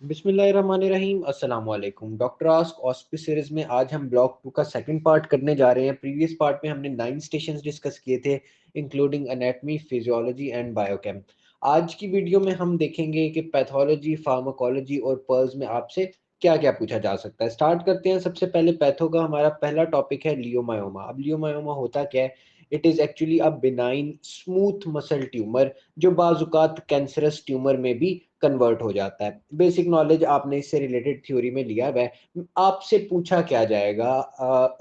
बिस्मिल्लाहिर्रहमानिर्रहीम अस्सलाम वालेकुम। डॉक्टर आस्क ऑस्पी सीरीज में आज हम ब्लॉक 2 का सेकंड पार्ट करने जा रहे हैं। प्रीवियस पार्ट में हमने 9 स्टेशंस डिस्कस किए थे, including anatomy, physiology and biochem. आज की वीडियो में हम देखेंगे कि पैथोलॉजी, फार्माकोलॉजी और पर्ल्स में आपसे क्या-क्या पूछा जा सकता है। स्टार्ट करते हैं। सबसे पहले पैथो का हमारा पहला टॉपिक है लियोमायोमा। अब लियोमायोमा होता क्या है? It is actually a benign smooth muscle tumour जो बाज़-औक़ात कैंसरस ट्यूमर में भी कन्वर्ट हो जाता है। बेसिक नॉलेज आपने इससे रिलेटेड थ्योरी में लिया हुआ है। आपसे पूछा क्या जाएगा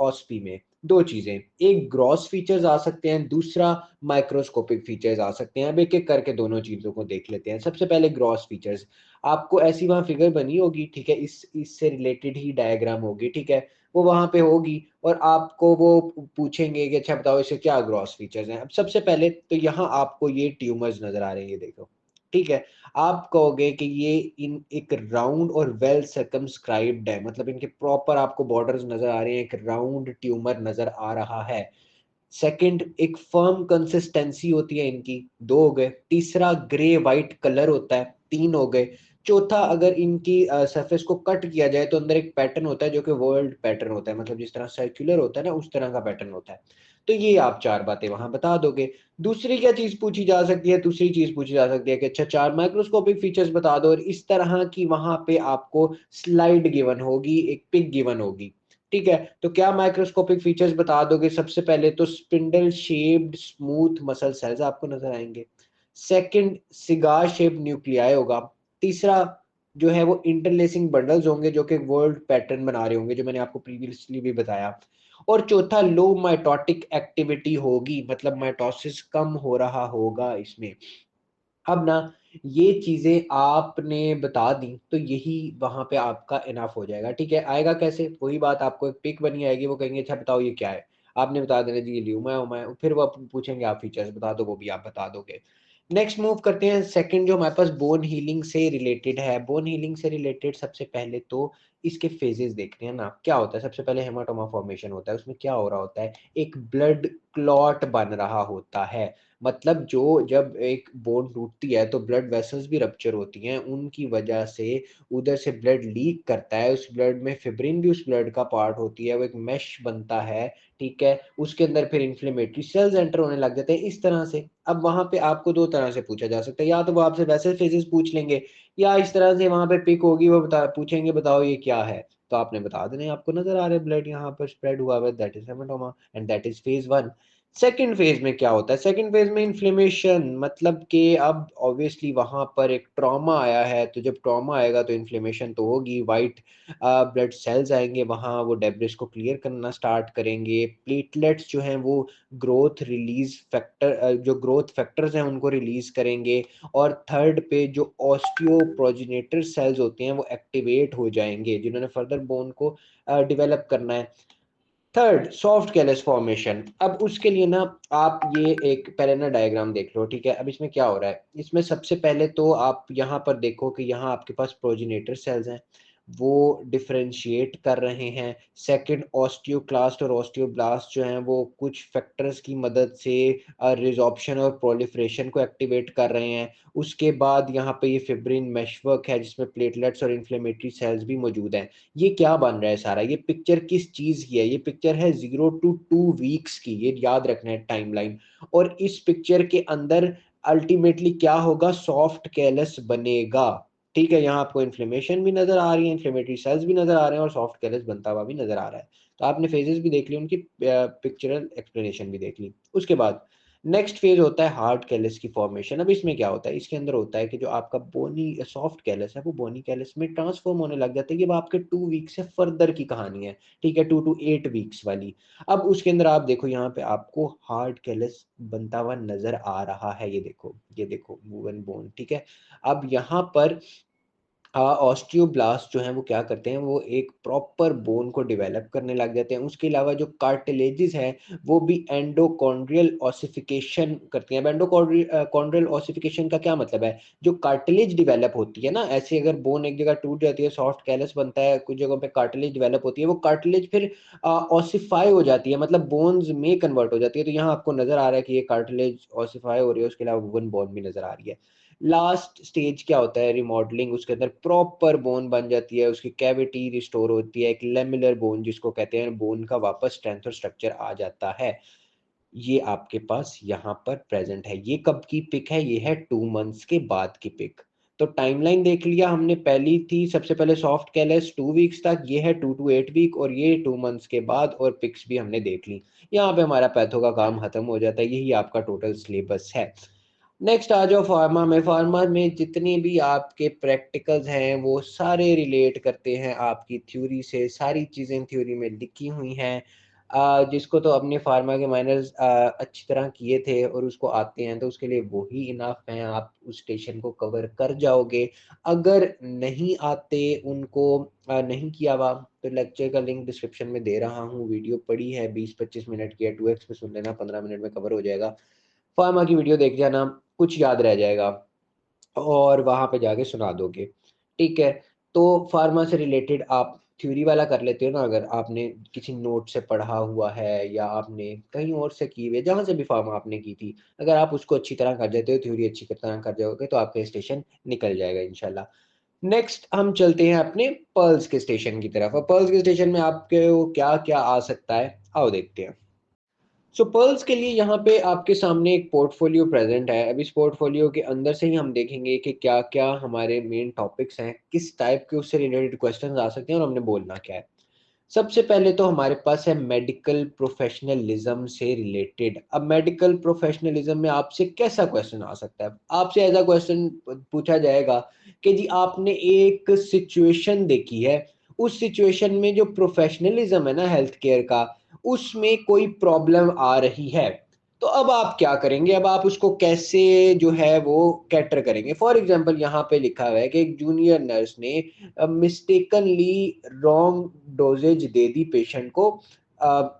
ऑस्पी में? 2 चीज़ें, एक ग्रॉस फीचर्स आ सकते हैं, दूसरा माइक्रोस्कोपिक फीचर्स आ सकते हैं। अब एक-एक करके दोनों चीज़ों को देख लेते हैं। सबसे पहले ग्रॉस फीचर्स, आपको ऐसी वहाँ फिगर बनी होगी, ठीक है? इससे रिलेटेड ही डायग्राम होगी, ठीक है? वो वहाँ पे होगी और आपको वो पूछेंगे कि अच्छा बताओ इसके क्या ग्रॉस फीचर्स हैं? अब सबसे पहले तो यहाँ आपको ये ट्यूमर्स नज़र आ रहे हैं, ये देखो, ठीक है? आप कहोगे कि ये इन एक राउंड और वेल सर्कमस्क्राइब्ड है, मतलब इनके प्रॉपर आपको बॉर्डर्स नज़र आ रहे हैं, एक राउंड ट्यूमर नज़र आ रहा है। सेकंड, एक फर्म कंसिस्टेंसी होती है इनकी, 2 हो गए। तीसरा, ग्रे व्हाइट कलर होता है, 3 हो गए। चौथा, अगर इनकी सरफेस को कट किया जाए तो अंदर एक पैटर्न होता है जो कि वर्ल्ड पैटर्न होता है, मतलब जिस तरह सर्कुलर होता है ना, उस तरह का पैटर्न होता है। तो ये आप 4 बातें वहाँ बता दोगे। दूसरी क्या चीज़ पूछी जा सकती है? दूसरी चीज़ पूछी जा सकती है कि अच्छा 4 माइक्रोस्कोपिक फीचर्स बता दो, और इस तरह की वहाँ पे आपको स्लाइड गिवन होगी, एक पिक गिवन होगी। ठीक है? तो क्या माइक्रोस्कोपिक फीचर्स बता दोगे? सबसे पहले तो spindle shaped smooth muscle cells आपको नज़र आएँगे। सेकंड, सिगार शेप्ड न्यूक्लियाई होगा। तीसरा जो है वो इंटरलेसिंग बंडल्स होंगे जो कि वर्ल्ड पैटर्न बना रहे होंगे, जो मैंने आपको प्रीवियसली भी बताया। और चौथा, लो माइटोटिक एक्टिविटी होगी, मतलब माइटोसिस कम हो रहा होगा इसमें। अब ना ये चीज़ें आपने बता दी तो यही वहाँ पे आपका इनफ हो जाएगा, ठीक है? आएगा कैसे? वही बात, आपको एक पिक बनी आएगी, वो कहेंगे अच्छा बताओ ये क्या है? आपने बता देना जी ये ल्यूमा-वुमा है, फिर वो पूछेंगे आप फीचर्स बता दो, वो भी आप बता दोगे। नेक्स्ट मूव करते हैं, सेकंड जो हमारे पास बोन हीलिंग से रिलेटेड है। बोन हीलिंग से रिलेटेड सबसे पहले तो इसके फेजेस देखते हैं ना, क्या होता है? सबसे पहले हेमाटोमा फॉर्मेशन होता है, उसमें क्या हो रहा होता है? एक ब्लड क्लॉट बन रहा होता है। मतलब जो जब एक बोन टूटती है तो ब्लड वेसल्स भी रप्चर होती हैं, उनकी वजह से उधर से ब्लड लीक करता है, उस ब्लड में फिब्रिन भी उस ब्लड का पार्ट होती है, वो एक मेश बनता है, ठीक है? उसके अंदर फिर इन्फ्लेमेटरी सेल्स एंटर होने लग जाते हैं, इस तरह से। अब वहाँ पे आपको 2 तरह से पूछा जा सकता है, या तो वो आपसे वैसे फेजेस पूछ लेंगे, या इस तरह से वहाँ पे पिक होगी, वो पूछेंगे बताओ ये क्या है? तो आपने बता देना है, आपको नज़र आ रहा है ब्लड यहाँ पर स्प्रेड हुआ हुआ है, that is haematoma and that is phase 1। Second phase में क्या होता है? सेकंड फेज में इन्फ्लेमेशन, मतलब कि अब ऑब्वियसली वहाँ पर एक ट्रॉमा आया है, तो जब ट्रॉमा आएगा तो इन्फ्लेमेशन तो होगी, व्हाइट ब्लड सेल्स आएँगे वहाँ, वो डेब्रिस को क्लियर करना स्टार्ट करेंगे। प्लेटलेट्स जो हैं वो ग्रोथ रिलीज़ फैक्टर जो ग्रोथ फैक्टर्स हैं उनको रिलीज़ करेंगे, और थर्ड पे जो ऑस्टियोप्रोजेनेटर सेल्स होते हैं वो एक्टिवेट हो जाएँगे, जिन्होंने फर्दर बोन को डेवलप करना है। Third, soft callus formation. अब उसके लिए ना आप ये एक पहले ना डायग्राम देख लो, ठीक है? अब इसमें क्या हो रहा है? इसमें सबसे पहले तो आप यहाँ पर देखो कि यहाँ आपके पास प्रोजेनेटर सेल्स हैं, वो डिफरेंशिएट कर रहे हैं। सेकंड, ऑस्टियोक्लास्ट और ऑस्टियोब्लास्ट जो हैं वो कुछ फैक्टर्स की मदद से रिसॉर्प्शन और प्रोलिफरेशन को एक्टिवेट कर रहे हैं। उसके बाद यहाँ पे ये फिब्रिन मेशवर्क है जिसमें प्लेटलेट्स और इन्फ्लेमेटरी सेल्स भी मौजूद हैं। ये क्या बन रहा है सारा? ये पिक्चर किस चीज़ की है? ये पिक्चर है 0 टू 2 वीक्स की, ये याद रखना है टाइमलाइन। और इस पिक्चर के अंदर अल्टीमेटली क्या होगा? सॉफ्ट कैलस बनेगा, ठीक है? यहाँ आपको इन्फ्लेमेशन भी नज़र आ रही है, इन्फ्लेमेटरी सेल्स भी नज़र आ रहे हैं और सॉफ्ट कैलस बनता हुआ भी नज़र आ रहा है। तो आपने फेजेस भी देख ली, उनकी पिक्चरल एक्सप्लेनेशन भी देख ली। उसके बाद नेक्स्ट फेज़ होता है हार्ड कैलस की फॉर्मेशन। अब इसमें क्या होता है? इसके अंदर होता है कि जो आपका बोनी सॉफ्ट कैलस है, वो बोनी कैलस में ट्रांसफ़ॉर्म होने लग जाता है, ये वो आपके 2 वीक से फर्दर की कहानी है, ठीक है? 2 टू 8 वीक्स वाली। अब उसके अंदर आप देखो, यहाँ पे आपको हार्ड कैलस बनता हुआ नज़र आ रहा है, ये देखो वूवन बोन, ठीक है? अब यहाँ पर ऑस्टियोब्लास्ट जो हैं वो क्या करते हैं, वो एक प्रॉपर बोन को डेवलप करने लग जाते हैं। उसके अलावा जो कार्टिलेजेस हैं, वो भी एंडोकॉन्ड्रियल ऑसिफिकेशन करती हैं। अब कॉन्ड्रियल ऑसिफिकेशन का क्या मतलब है? जो कार्टिलेज डेवलप होती है ना, ऐसे अगर बोन एक जगह टूट जाती है, सॉफ्ट कैलस बनता है, कुछ जगहों पे कार्टिलेज डेवलप होती है, वो कार्टिलेज फिर ऑसिफाई हो जाती है, मतलब बोन्स में कन्वर्ट हो जाती है। तो यहाँ आपको नज़र आ रहा है कि ये कार्टिलेज ऑसिफाई हो रही है, उसके अलावा वूवन बोन भी नज़र आ रही है। लास्ट स्टेज क्या होता है रिमॉडलिंग, उसके अंदर प्रॉपर बोन बन जाती है, उसकी कैविटी रिस्टोर होती है, एक लेमुलर बोन जिसको कहते हैं, बोन का वापस स्ट्रेंथ और स्ट्रक्चर आ जाता है। ये आपके पास यहाँ पर प्रेजेंट है। ये कब की पिक है? ये है 2 मंथ्स के बाद की पिक। तो टाइमलाइन देख लिया हमने, पहली थी सबसे पहले सॉफ्ट कैलस 2 वीक्स तक, ये है 2 to 8 वीक, और ये 2 मंथ्स के बाद, और पिक्स भी हमने देख ली। यहाँ पे हमारा पैथो का काम खत्म हो जाता है। यही आपका टोटल सिलेबस है। नेक्स्ट आ जाओ फार्मा में। फार्मा में जितने भी आपके प्रैक्टिकल्स हैं वो सारे रिलेट करते हैं आपकी थ्योरी से, सारी चीज़ें थ्योरी में लिखी हुई हैं। जिसको तो अपने फार्मा के माइनर्स अच्छी तरह किए थे और उसको आते हैं, तो उसके लिए वही इनफ हैं, आप उस स्टेशन को कवर कर जाओगे। अगर नहीं आते उनको, नहीं किया हुआ, तो लेक्चर का लिंक डिस्क्रिप्शन में दे रहा हूँ, वीडियो पड़ी है 20-25 मिनट की है, 2x पे सुन लेना, 15 मिनट में कवर हो जाएगा। फार्मा की वीडियो देख जाना, कुछ याद रह जाएगा और वहाँ पे जाके सुना दोगे। ठीक है? तो फार्मा से रिलेटेड आप थ्योरी वाला कर लेते हो ना, अगर आपने किसी नोट से पढ़ा हुआ है या आपने कहीं और से की हुई है, जहाँ से भी फार्मा आपने की थी, अगर आप उसको अच्छी तरह कर जाते हो, थ्योरी अच्छी तरह कर जाओगे, तो आपका स्टेशन निकल जाएगा इंशाल्लाह। नेक्स्ट हम चलते हैं अपने पर्ल्स के स्टेशन की तरफ। और पर्ल्स के स्टेशन में आपके क्या-क्या आ सकता है, आओ देखते हैं। सो पर्ल्स के लिए यहाँ पे आपके सामने एक पोर्टफोलियो प्रेजेंट है। अब इस पोर्टफोलियो के अंदर से ही हम देखेंगे कि क्या-क्या हमारे मेन टॉपिक्स हैं, किस टाइप के उससे रिलेटेड क्वेश्चंस आ सकते हैं और हमने बोलना क्या है। सबसे पहले तो हमारे पास है मेडिकल प्रोफेशनलिज्म से रिलेटेड। अब मेडिकल प्रोफेशनलिज्म में आपसे कैसा क्वेश्चन आ सकता है? आपसे ऐसा क्वेश्चन पूछा जाएगा कि जी आपने एक सिचुएशन देखी है, उस सिचुएशन में जो प्रोफेशनलिज्म है ना हेल्थ केयर का, उसमें कोई प्रॉब्लम आ रही है। तो अब आप क्या करेंगे? अब आप उसको कैसे जो है वो कैटर करेंगे? फॉर एग्ज़ाम्पल यहाँ पे लिखा हुआ है कि एक जूनियर नर्स ने मिस्टेकनली रॉन्ग डोजेज दे दी पेशेंट को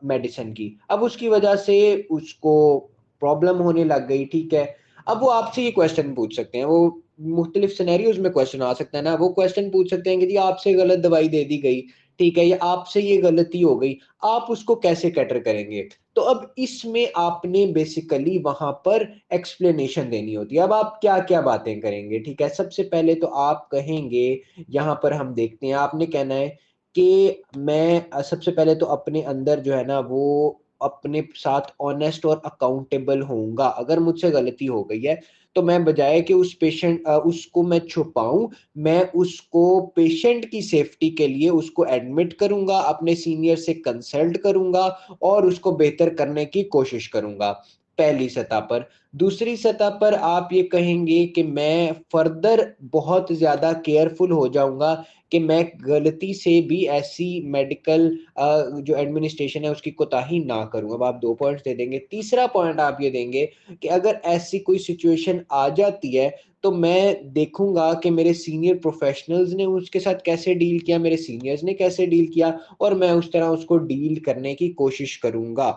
मेडिसिन की। अब उसकी वजह से उसको प्रॉब्लम होने लग गई, ठीक है? अब वो आपसे ये क्वेश्चन पूछ सकते हैं, वो मुख्तलिफ सिनेरियोज़ में क्वेश्चन आ सकता है ना, वो क्वेश्चन पूछ सकते हैं कि जी आपसे गलत दवाई दे दी गई, ठीक है? या आपसे ये गलती हो गई, आप उसको कैसे कैटर करेंगे? तो अब इसमें आपने बेसिकली वहाँ पर एक्सप्लेनेशन देनी होती है। अब आप क्या-क्या बातें करेंगे, ठीक है? सबसे पहले तो आप कहेंगे, यहाँ पर हम देखते हैं, आपने कहना है कि मैं सबसे पहले तो अपने अंदर जो है ना वो अपने साथ ऑनेस्ट और अकाउंटेबल होऊँगा। अगर मुझसे गलती हो गई है, तो मैं बजाए कि उसको मैं छुपाऊँ, मैं उसको पेशेंट की सेफ्टी के लिए उसको एडमिट करूँगा, अपने सीनियर से कंसल्ट करूँगा और उसको बेहतर करने की कोशिश करूँगा, पहली सतह पर। दूसरी सतह पर आप ये कहेंगे कि मैं फर्दर बहुत ज़्यादा केयरफुल हो जाऊँगा कि मैं गलती से भी ऐसी मेडिकल जो एडमिनिस्ट्रेशन है उसकी कोताही ना करूँ। अब आप 2 पॉइंट्स दे देंगे। तीसरा पॉइंट आप ये देंगे कि अगर ऐसी कोई सिचुएशन आ जाती है, तो मैं देखूँगा कि मेरे सीनियर प्रोफ़ेशनल्स ने उसके साथ कैसे डील किया, मेरे सीनियर्स ने कैसे डील किया, और मैं उस तरह उसको डील करने की कोशिश करूँगा।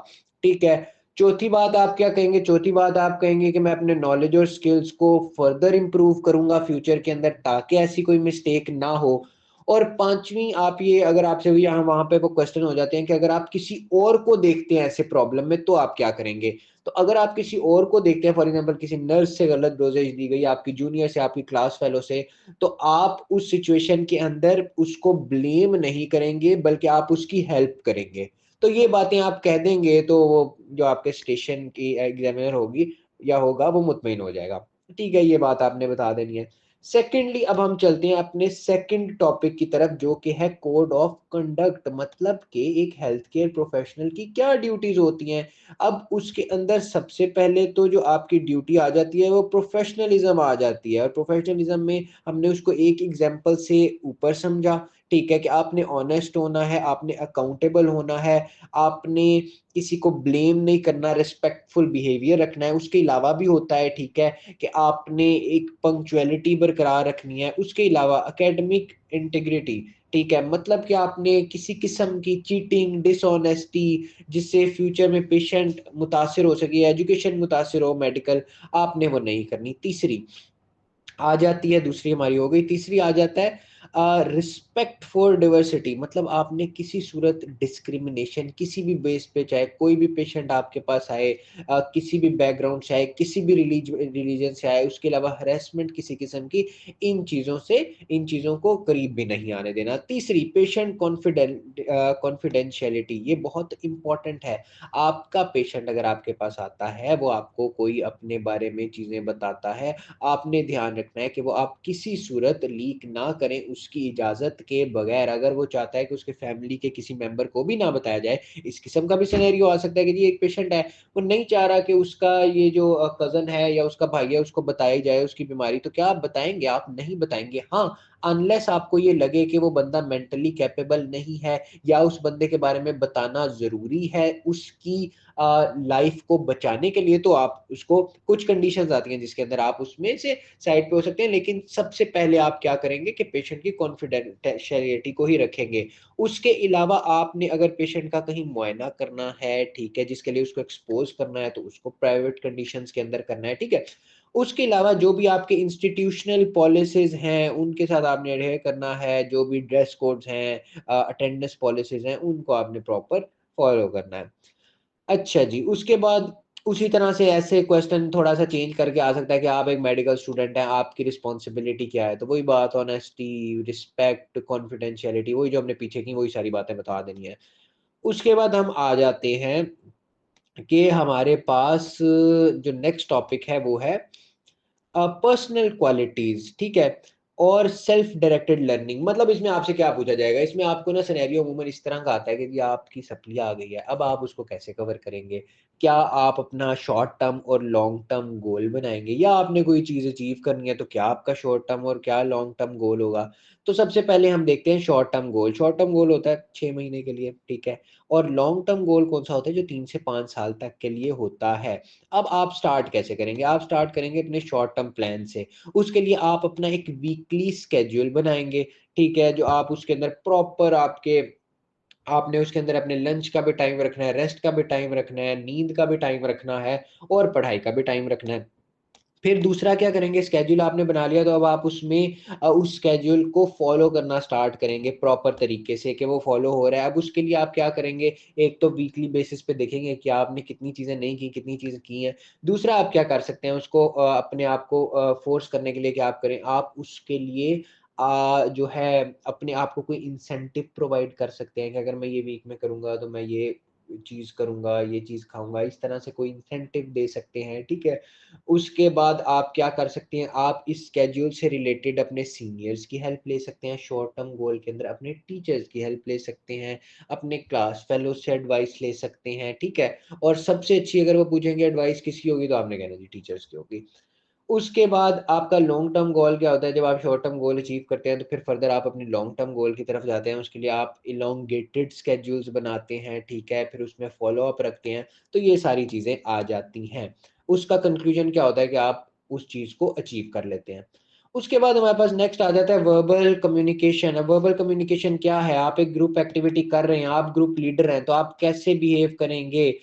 ठीक है? चौथी बात आप क्या कहेंगे? चौथी बात आप कहेंगे कि मैं अपने नॉलेज और स्किल्स को फर्दर इम्प्रूव करूँगा फ्यूचर के अंदर, ताकि ऐसी कोई मिस्टेक ना हो। और 5वीं आप ये, अगर आपसे भी यहाँ वहाँ पे वो क्वेश्चन हो जाते हैं कि अगर आप किसी और को देखते हैं ऐसे प्रॉब्लम में, तो आप क्या करेंगे? तो अगर आप किसी और को देखते हैं, फॉर एग्ज़ाम्पल किसी नर्स से गलत डोज़ेज दी गई, आपकी जूनियर से, आपकी क्लास फेलो से, तो आप उस सिचुएशन के अंदर उसको ब्लेम नहीं करेंगे, बल्कि आप उसकी हेल्प करेंगे। तो ये बातें आप कह देंगे, तो वो जो आपके स्टेशन की एग्ज़ामिनर होगी या होगा, वो मुतमईन हो जाएगा। ठीक है, ये बात आपने बता देनी है। सेकेंडली अब हम चलते हैं अपने सेकंड टॉपिक की तरफ, जो कि है कोड ऑफ कंडक्ट, मतलब कि एक हेल्थ केयर प्रोफेशनल की क्या ड्यूटीज़ होती हैं। अब उसके अंदर सबसे पहले तो जो आपकी ड्यूटी आ जाती है वो प्रोफेशनलिज़्म आ जाती है, और प्रोफेशनलिज़्म में हमने उसको एक एग्ज़ाम्पल से ऊपर समझा, ठीक है? कि आपने ऑनेस्ट होना है, आपने अकाउंटेबल होना है, आपने किसी को ब्लेम नहीं करना, रिस्पेक्टफुल बिहेवियर रखना है। उसके अलावा भी होता है, ठीक है? कि आपने एक पंक्चुअलिटी बरकरार रखनी है, उसके अलावा एकेडमिक इंटीग्रिटी, ठीक है? मतलब कि आपने किसी किस्म की चीटिंग, डिसऑनेस्टी, जिससे फ्यूचर में पेशेंट मुतासिर हो सके, एजुकेशन मुतासिर हो मेडिकल, आपने वो नहीं करनी। तीसरी आ जाती है, दूसरी हमारी हो गई, तीसरी आ जाता है रिस्पेक्ट फॉर डिवर्सिटी, मतलब आपने किसी सूरत डिस्क्रिमिनेशन किसी भी बेस पे, चाहे कोई भी पेशेंट आपके पास आए, किसी भी बैकग्राउंड से आए, किसी भी रिलीजन से आए, उसके अलावा हरेसमेंट किसी किस्म की, इन चीज़ों को करीब भी नहीं आने देना। तीसरी, पेशेंट कॉन्फिडेंशियलिटी, ये बहुत इंपॉर्टेंट है। आपका पेशेंट अगर आपके पास आता है, वो आपको कोई अपने बारे में चीज़ें बताता है, आपने ध्यान रखना है कि वो आप किसी सूरत लीक ना करें उसकी इजाज़त के बगैर। अगर वो चाहता है कि उसके फैमिली के किसी मेंबर को भी ना बताया जाए, इस किस्म का भी सिनेरियो आ सकता है कि जी एक पेशेंट है, वो नहीं चाह रहा कि उसका ये जो कज़न है या उसका भाई है उसको बताई जाए उसकी बीमारी, तो क्या आप बताएँगे? आप नहीं बताएँगे। हाँ, अनलेस आपको ये लगे कि वो बंदा मेंटली कैपेबल नहीं है या उस बंदे के बारे में बताना ज़रूरी है उसकी लाइफ़ को बचाने के लिए, तो आप उसको, कुछ कंडीशंस आती हैं जिसके अंदर आप उसमें से साइड पे हो सकते हैं, लेकिन सबसे पहले आप क्या करेंगे कि पेशेंट की कॉन्फिडेंशियलिटी को ही रखेंगे। उसके अलावा आपने अगर पेशेंट का कहीं मुआयना करना है, ठीक है, जिसके लिए उसको एक्सपोज़ करना है, तो उसको प्राइवेट कंडीशंस के अंदर करना है, ठीक है। उसके अलावा जो भी आपके इंस्टीट्यूशनल पॉलिसीज़ हैं, उनके साथ आपने एडहेयर करना है, जो भी ड्रेस कोड्स हैं, अटेंडेंस पॉलिसीज़ हैं, उनको आपने प्रॉपर फॉलो करना है। अच्छा जी, उसके बाद उसी तरह से ऐसे क्वेश्चन थोड़ा-सा चेंज करके आ सकता है कि आप एक मेडिकल स्टूडेंट हैं, आपकी रिस्पॉन्सिबिलिटी क्या है? तो वही बात, ऑनेस्टी, रिस्पेक्ट, कॉन्फिडेंशियलिटी, वही जो हमने पीछे की वही सारी बातें बता देनी है। उसके बाद हम आ जाते हैं कि हमारे पास जो नेक्स्ट टॉपिक है वो है पर्सनल क्वालिटीज़, ठीक है? और सेल्फ डायरेक्टेड लर्निंग, मतलब इसमें आपसे क्या पूछा जाएगा? इसमें आपको ना सिनेरियो अमूमन इस तरह का आता है कि जी आपकी सप्ली आ गई है, अब आप उसको कैसे कवर करेंगे? क्या आप अपना शॉर्ट टर्म और लॉन्ग टर्म गोल बनाएँगे, या आपने कोई चीज़ अचीव करनी है, तो क्या आपका शॉर्ट टर्म और क्या लॉन्ग टर्म गोल होगा? तो सबसे पहले हम देखते हैं short term goal. Short term goal होता है 6 महीने के लिए, ठीक है? और लॉन्ग टर्म गोल कौन-सा होता है? जो 3 से 5 साल तक के लिए होता है। अब आप स्टार्ट कैसे करेंगे? आप स्टार्ट करेंगे अपने शॉर्ट टर्म प्लान से। उसके लिए आप अपना एक वीकली शेड्यूल बनाएँगे, ठीक है? जो आप उसके अंदर प्रॉपर आपने उसके अंदर अपने लंच का भी टाइम रखना है, रेस्ट का भी टाइम रखना है, नींद का भी टाइम रखना है और पढ़ाई का भी टाइम रखना है। फिर दूसरा क्या करेंगे, शेड्यूल आपने बना लिया तो अब आप उसमें उस शेड्यूल को फ़ॉलो करना स्टार्ट करेंगे प्रॉपर तरीके से कि वो फ़ॉलो हो रहा है। अब उसके लिए आप क्या करेंगे, एक तो वीकली बेसिस पे देखेंगे कि आपने कितनी चीज़ें नहीं की, कितनी चीज़ें की हैं। दूसरा आप क्या कर सकते हैं उसको अपने आप को फ़ोर्स करने के लिए क्या आप करें, आप उसके लिए जो है अपने आप को कोई इंसेंटिव प्रोवाइड कर सकते हैं कि अगर मैं ये वीक में करूँगा तो मैं ये चीज़ करूँगा, ये चीज़ खाऊँगा, इस तरह से कोई इंसेंटिव दे सकते हैं, ठीक है? उसके बाद आप क्या कर सकते हैं, आप इस स्केड्यूल से रिलेटेड अपने सीनियर्स की हेल्प ले सकते हैं, शॉर्ट टर्म गोल के अंदर अपने टीचर्स की हेल्प ले सकते हैं, अपने क्लास फेलो से एडवाइस ले सकते हैं, ठीक है? और सबसे अच्छी अगर वो पूछेंगे एडवाइस किसकी होगी, तो आपने कहना जी टीचर्स की होगी। उसके बाद आपका लॉन्ग टर्म गोल क्या होता है? जब आप शॉर्ट टर्म गोल अचीव करते हैं, तो फिर फर्दर आप अपनी लॉन्ग टर्म गोल की तरफ जाते हैं। उसके लिए आप इलॉन्गेटेड शेड्यूल्स बनाते हैं, ठीक है? फिर उसमें फ़ॉलो अप रखते हैं, तो ये सारी चीज़ें आ जाती हैं। उसका कंक्लूजन क्या होता है कि आप उस चीज़ को अचीव कर लेते हैं। उसके बाद हमारे पास नेक्स्ट आ जाता है वर्बल कम्युनिकेशन। अब वर्बल कम्युनिकेशन क्या है? आप एक ग्रुप एक्टिविटी कर रहे हैं, आप ग्रुप लीडर हैं, तो आप कैसे बिहेव करेंगे?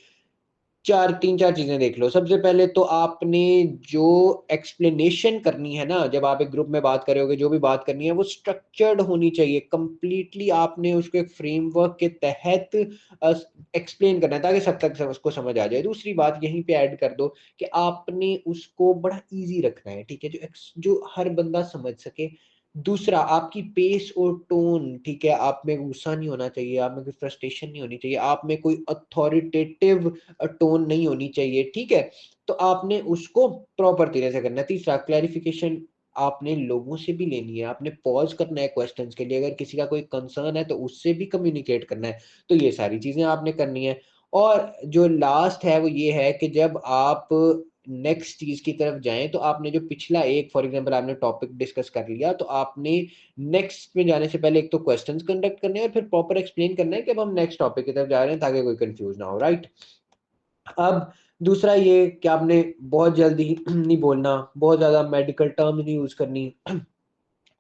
3-4 चीज़ें देख लो। सबसे पहले तो आपने जो एक्सप्लेनेशन करनी है ना, जब आप एक ग्रुप में बात कर रहे होगे, जो भी बात करनी है, वो स्ट्रक्चर्ड होनी चाहिए। कंप्लीटली आपने उसको एक फ्रेमवर्क के तहत अ, एक्सप्लेन करना है ताकि सब तक उसको समझ आ जाए। दूसरी बात यहीं पे ऐड कर दो कि आपने उसको बड़ा ईज़ी रखना है, ठीक है? जो हर बंदा समझ सके। दूसरा, आपकी पेस और टोन, ठीक है? आप में गुस्सा नहीं होना चाहिए, आप में कोई फ्रस्ट्रेशन नहीं होनी चाहिए, आप में कोई अथॉरिटेटिव टोन नहीं होनी चाहिए, ठीक है? तो आपने उसको प्रॉपर तरीके से करना है। तीसरा, क्लैरिफ़िकेशन आपने लोगों से भी लेनी है, आपने पॉज़ करना है क्वेश्चन्स के लिए, अगर किसी का कोई कंसर्न है तो उससे भी कम्युनिकेट करना है, तो ये सारी चीज़ें आपने करनी है। और जो लास्ट है वो ये है कि जब आप नेक्स्ट चीज़ की तरफ जाएँ, तो आपने जो पिछला एक फॉर एग्ज़ाम्पल आपने टॉपिक डिस्कस कर लिया, तो आपने नेक्स्ट में जाने से पहले एक तो क्वेश्चन्स कंडक्ट करने हैं और फिर प्रॉपर एक्सप्लेन करना है कि अब हम नेक्स्ट टॉपिक की तरफ जा रहे हैं ताकि कोई कन्फ्यूज़ ना हो, राइट? अब दूसरा ये कि आपने बहुत जल्दी नहीं बोलना, बहुत ज़्यादा मेडिकल टर्म्स नहीं यूज़ करनी,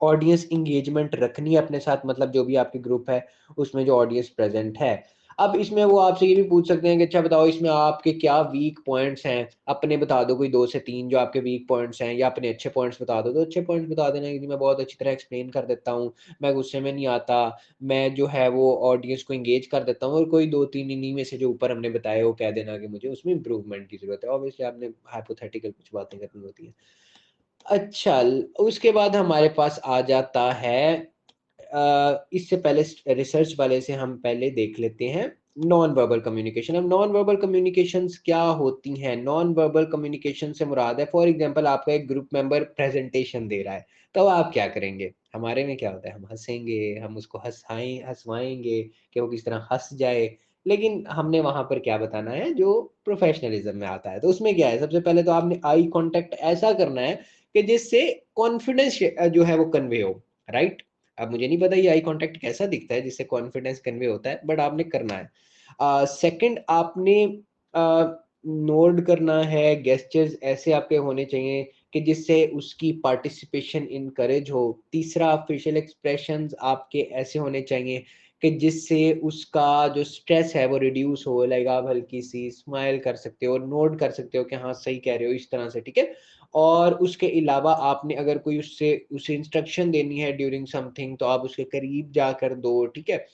ऑडियंस एंगेजमेंट रखनी है अपने साथ, मतलब जो भी आपके ग्रुप है, उसमें जो ऑडियंस प्रेज़ेंट है। अब इसमें वो आपसे ये भी पूछ सकते हैं कि अच्छा बताओ इसमें आपके क्या वीक पॉइंट्स हैं, अपने बता दो कोई 2 से 3 जो आपके वीक पॉइंट्स हैं, या अपने अच्छे पॉइंट्स बता दो, तो अच्छे पॉइंट्स बता देना कि मैं बहुत अच्छी तरह एक्सप्लेन कर देता हूँ, मैं गुस्से में नहीं आता, मैं जो है वो ऑडियंस को एंगेज कर देता हूँ, और कोई 2-3 इन्हीं में से जो ऊपर हमने बताए वो कह देना कि मुझे उसमें इम्प्रूवमेंट की ज़रूरत है। ऑब्वियसली आपने हाइपोथेटिकल कुछ बातें करनी होती हैं। अच्छा, उसके बाद हमारे पास आ जाता है इससे पहले रिसर्च वाले से हम पहले देख लेते हैं नॉन वर्बल कम्युनिकेशन। अब नॉन वर्बल कम्युनिकेशंस क्या होती हैं? नॉन वर्बल कम्युनिकेशन से मुराद है, फॉर एग्जांपल आपका एक ग्रुप मेंबर प्रेजेंटेशन दे रहा है, तो आप क्या करेंगे? हमारे में क्या होता है, हम हँसेंगे, हम उसको हँसवाएँगे कि वो किस तरह हँस जाए। लेकिन हमने वहाँ पर क्या बताना है जो प्रोफेशनलिज्म में आता है। तो उसमें क्या है, सबसे पहले तो आपने आई कॉन्टैक्ट ऐसा करना है कि जिससे कॉन्फिडेंस जो है वो कन्वे हो, राइट? अब मुझे नहीं पता ये आई कॉन्टैक्ट कैसा दिखता है जिससे कॉन्फिडेंस कन्वे होता है, बट आपने करना है। सेकंड आपने नोड करना है, गेस्चर्स ऐसे आपके होने चाहिए कि जिससे उसकी पार्टिसिपेशन इनकरेज हो। तीसरा फेशियल एक्सप्रेशंस आपके ऐसे होने चाहिए कि जिससे उसका जो स्ट्रेस है वो रिड्यूस हो, लाइक आप हल्की सी स्माइल कर सकते हो, नोड कर सकते हो कि हाँ सही कह रहे हो, इस तरह से, ठीक है? और उसके अलावा आपने अगर कोई उससे उसे इंस्ट्रक्शन देनी है ड्यूरिंग समथिंग, तो आप उसके करीब जाकर दो, ठीक है?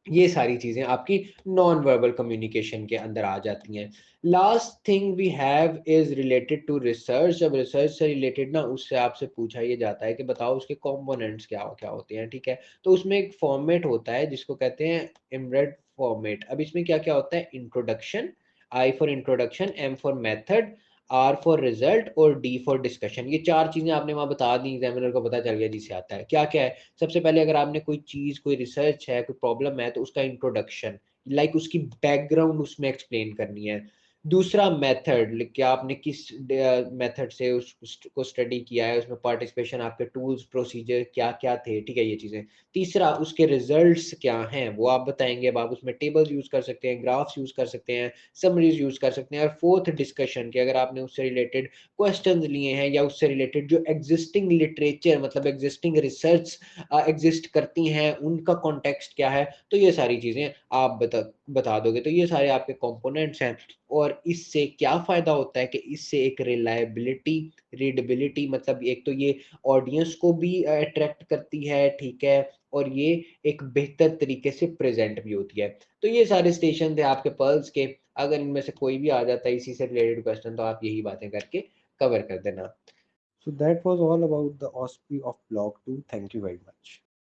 ये सारी चीज़ें आपकी नॉन वर्बल कम्युनिकेशन के अंदर आ जाती हैं। Last thing we have is related to research. जब रिसर्च से रिलेटेड ना उससे आपसे पूछा ये जाता है कि बताओ उसके कंपोनेंट्स क्या-क्या होते हैं, ठीक है? तो उसमें एक फॉर्मेट होता है जिसको कहते हैं इमरेड फॉर्मेट। अब इसमें क्या-क्या होता है, introduction, I for introduction, M for method, R for result और डी फॉर डिस्कशन। ये 4 चीज़ें आपने वहाँ बता दी, एग्ज़ामिनर को पता चल गया जी से आता है। क्या-क्या है? सबसे पहले अगर आपने कोई चीज़, कोई रिसर्च है, कोई प्रॉब्लम है, तो उसका इंट्रोडक्शन, लाइक उसकी बैकग्राउंड उसमें एक्सप्लेन करनी है। दूसरा मेथड, क्या आपने किस मेथड से को स्टडी किया है, उसमें पार्टिसिपेशन, आपके टूल्स, प्रोसीजर क्या-क्या थे, ठीक है, ये चीज़ें। तीसरा उसके रिजल्ट्स क्या हैं, वो आप बताएँगे। अब आप उसमें टेबल्स यूज़ कर सकते हैं, ग्राफ्स यूज़ कर सकते हैं, समरीज़ यूज़ कर सकते हैं। और फोर्थ डिस्कशन, कि अगर आपने उससे रिलेटेड क्वेश्चंस लिए हैं या उससे रिलेटेड जो एग्जिस्टिंग लिटरेचर, मतलब एग्जिस्टिंग रिसर्च एग्जिस्ट करती हैं, उनका कॉन्टेक्स्ट क्या है, तो ये सारी चीज़ें आप बता दोगे। तो ये सारे आपके कंपोनेंट्स हैं, और इससे क्या फ़ायदा होता है कि इससे एक रिलायबिलिटी, रीडेबिलिटी, मतलब एक तो ये ऑडियंस को भी अट्रैक्ट करती है, ठीक है? और ये एक बेहतर तरीके से प्रेज़ेंट भी होती है। तो ये सारे स्टेशन थे आपके पर्ल्स के। अगर इनमें से कोई भी आ जाता है इसी से रिलेटेड क्वेश्चन, तो आप यही बातें करके कवर कर देना। So that was all about the OSPI of Block 2. Thank you very much.